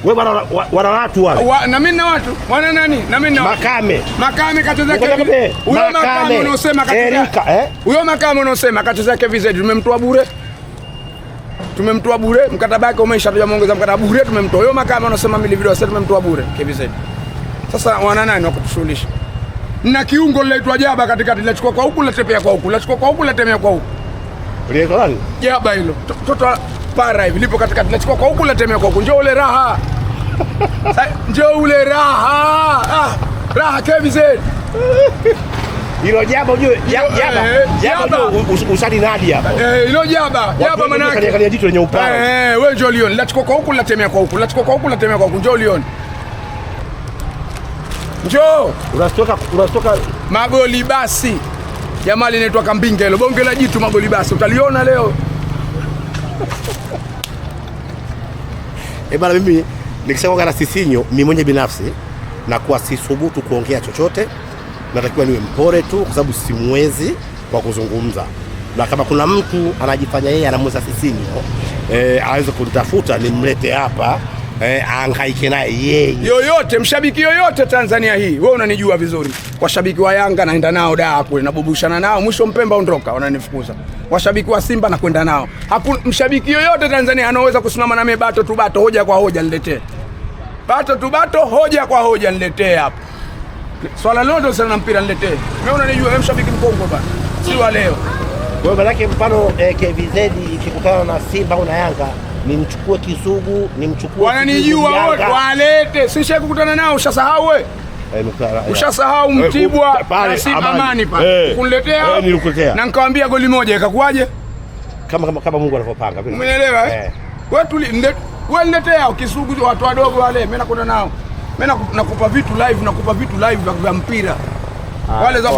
Wewe wana watu wale. Na mimi na watu. Wana nani? Na mimi na Makame kacheza zake. Huyo Makame unaosema kacheza. Huyo Makame unaosema kacheza KVZ tumemtoa bure. Tumemtoa bure, mkataba wake umeisha, tujamuongeza mkataba bure, tumemtoa. Huyo Makame unasema mimi video sasa tumemtoa bure KVZ. Sasa wana nani wakutushughulisha? Na kiungo linaitwa Jaba katikati, linachukua kwa huku linatembea kwa huku, linachukua kwa huku linatemea kwa huku. Ile nani? Jaba hilo. Toto para hivi lipo katikati, linachukua kwa huku linatemea kwa huku. Njoo ule raha. Njoo ule raha. Raha KVZ. Hilo Jaba ujue, Jaba usadi nadi hapa. Hilo Jaba maana yake. Kale jitu lenye upara. Wewe njoo lione, linachukua kwa huku linatemea kwa huku, linachukua kwa huku linatemea kwa huku. Njoo lione. Njoo. Unatoka magoli basi. Jamaa linaitwa Kambinga hilo. Bonge la jitu magoli basi. Utaliona leo. Bana mimi nikisema kana Sisinyo mimi mwenye binafsi na kuwa sisubutu kuongea chochote. Natakiwa niwe mpore tu kwa sababu simwezi kwa kuzungumza. Na kama kuna mtu anajifanya yeye anamweza Sisinyo, aweze kunitafuta nimlete hapa. Angaike naye yeye. Yoyote mshabiki yoyote Tanzania hii. Wewe unanijua vizuri. Washabiki wa Yanga naenda nao daa kule nabubushana nao, mwisho Mpemba ondoka wananifukuza. Washabiki wa Simba na kwenda nao. Hakuna mshabiki yoyote Tanzania anaweza kusimama na mimi bato tu bato, hoja kwa hoja niletee. Bato tu bato, hoja kwa hoja niletee hapa. Swala lote sana na mpira niletee. Wewe unanijua wewe mshabiki mkongwe bana. Si wa leo. Wewe manake mfano KVZ ikikutana na Simba au na Yanga nimchukue Kisugu, nimchukue wananijua wote walete. Sisi kukutana nao ushasahau wewe. Ushasahau Mtibwa na Simba Amani pale. Kuniletea nilikuletea. Na nikamwambia goli moja ikakuaje? Kama Mungu anavyopanga vile. Umeelewa wewe niletea Kisugu watu wadogo wale. Mimi nakwenda nao. Mimi nakupa vitu live vya mpira. Wale za